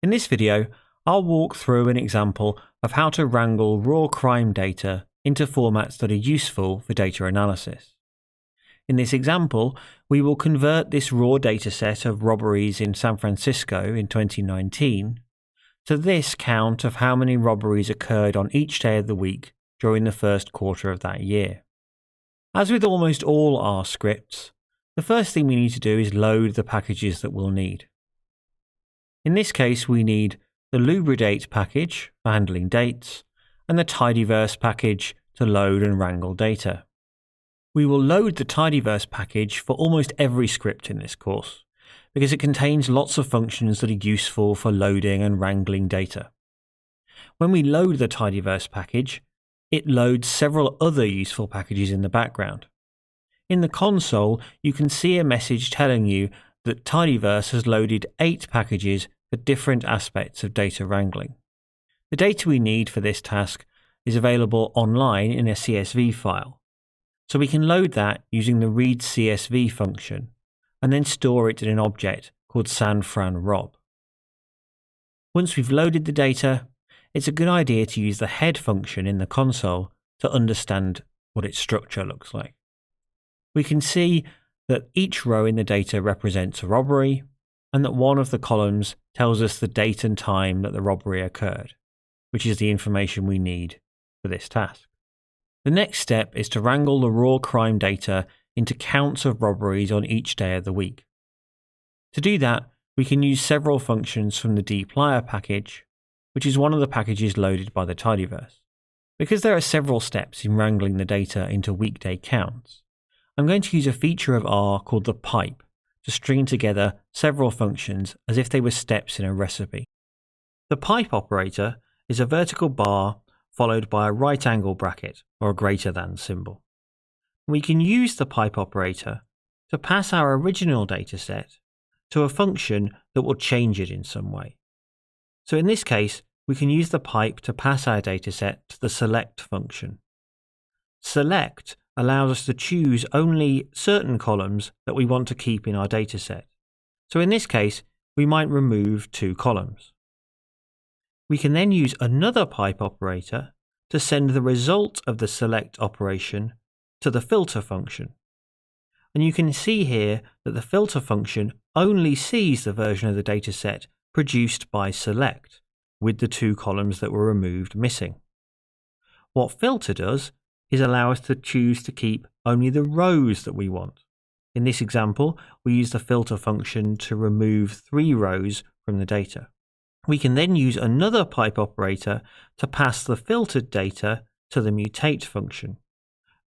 In this video, I'll walk through an example of how to wrangle raw crime data into formats that are useful for data analysis. In this example, we will convert this raw dataset of robberies in San Francisco in 2019 to this count of how many robberies occurred on each day of the week during the first quarter of that year. As with almost all R scripts, the first thing we need to do is load the packages that we'll need. In this case, we need the lubridate package for handling dates and the tidyverse package to load and wrangle data. We will load the tidyverse package for almost every script in this course, because it contains lots of functions that are useful for loading and wrangling data. When we load the tidyverse package, it loads several other useful packages in the background. In the console, you can see a message telling you that tidyverse has loaded 8 packages for different aspects of data wrangling. The data we need for this task is available online in a CSV file, so we can load that using the read CSV function and then store it in an object called sanfranrob. Once we've loaded the data, it's a good idea to use the head function in the console to understand what its structure looks like. We can see that each row in the data represents a robbery, and that one of the columns tells us the date and time that the robbery occurred, which is the information we need for this task. The next step is to wrangle the raw crime data into counts of robberies on each day of the week. To do that, we can use several functions from the dplyr package, which is one of the packages loaded by the tidyverse. Because there are several steps in wrangling the data into weekday counts, I'm going to use a feature of R called the pipe to string together several functions as if they were steps in a recipe. The pipe operator is a vertical bar followed by a right angle bracket or a greater than symbol. We can use the pipe operator to pass our original dataset to a function that will change it in some way. So in this case, we can use the pipe to pass our dataset to the select function. Select allows us to choose only certain columns that we want to keep in our dataset. So in this case, we might remove 2 columns. We can then use another pipe operator to send the result of the select operation to the filter function. And you can see here that the filter function only sees the version of the dataset produced by select, with the 2 columns that were removed missing. What filter does is allow us to choose to keep only the rows that we want. In this example, we use the filter function to remove 3 rows from the data. We can then use another pipe operator to pass the filtered data to the mutate function.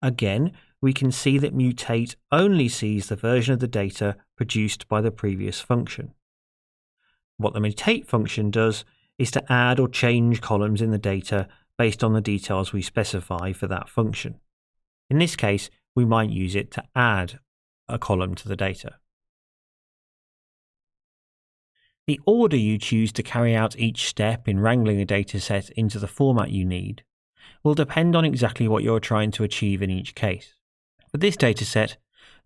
Again, we can see that mutate only sees the version of the data produced by the previous function. What the mutate function does is to add or change columns in the data based on the details we specify for that function. In this case, we might use it to add a column to the data. The order you choose to carry out each step in wrangling a dataset into the format you need will depend on exactly what you're trying to achieve in each case. For this dataset,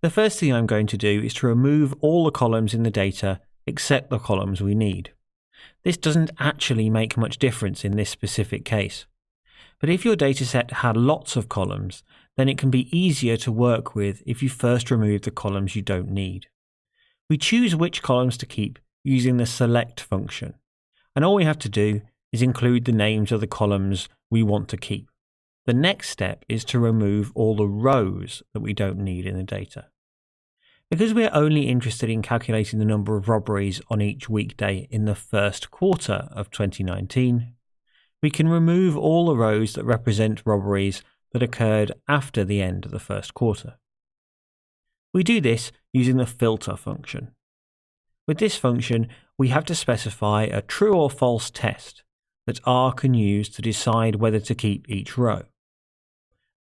the first thing I'm going to do is to remove all the columns in the data except the columns we need. This doesn't actually make much difference in this specific case. But if your dataset had lots of columns, then it can be easier to work with if you first remove the columns you don't need. We choose which columns to keep using the select function, and all we have to do is include the names of the columns we want to keep. The next step is to remove all the rows that we don't need in the data. Because we're only interested in calculating the number of robberies on each weekday in the first quarter of 2019, we can remove all the rows that represent robberies that occurred after the end of the first quarter. We do this using the filter function. With this function, we have to specify a true or false test that R can use to decide whether to keep each row.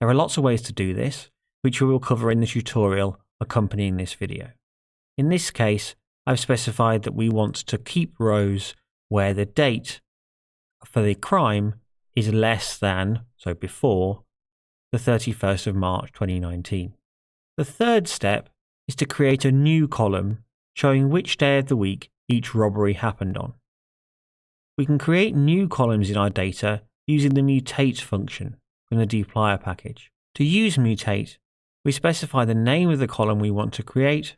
There are lots of ways to do this, which we will cover in the tutorial accompanying this video. In this case, I've specified that we want to keep rows where the date for the crime is less than, so before, the 31st of March 2019. The third step is to create a new column showing which day of the week each robbery happened on. we can create new columns in our data using the mutate function from the dplyr package. To use mutate, we specify the name of the column we want to create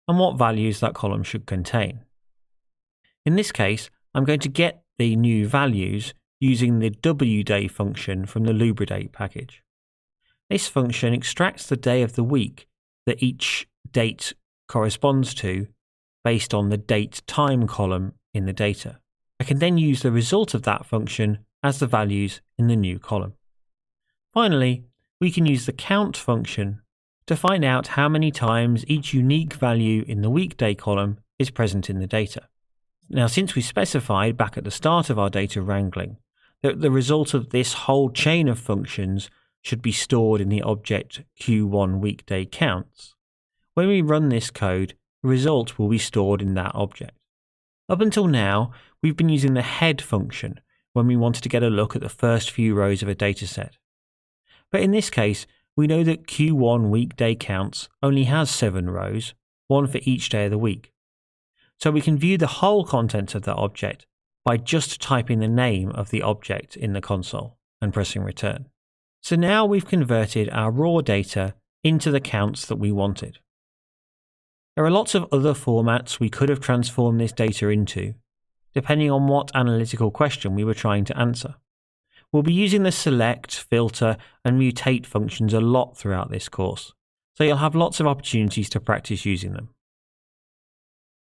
and what values that column should contain. In this case, I'm going to get the new values using the wday function from the lubridate package. This function extracts the day of the week that each date corresponds to based on the date time column in the data. I can then use the result of that function as the values in the new column. Finally, we can use the count function to find out how many times each unique value in the weekday column is present in the data. Now, since we specified back at the start of our data wrangling that the result of this whole chain of functions should be stored in the object Q1 weekday counts, when we run this code, the result will be stored in that object. Up until now, we've been using the head function when we wanted to get a look at the first few rows of a dataset. But in this case, we know that Q1 weekday counts only has 7 rows, one for each day of the week. So we can view the whole contents of that object by just typing the name of the object in the console and pressing return. So now we've converted our raw data into the counts that we wanted. There are lots of other formats we could have transformed this data into, depending on what analytical question we were trying to answer. We'll be using the select, filter, and mutate functions a lot throughout this course, so you'll have lots of opportunities to practice using them.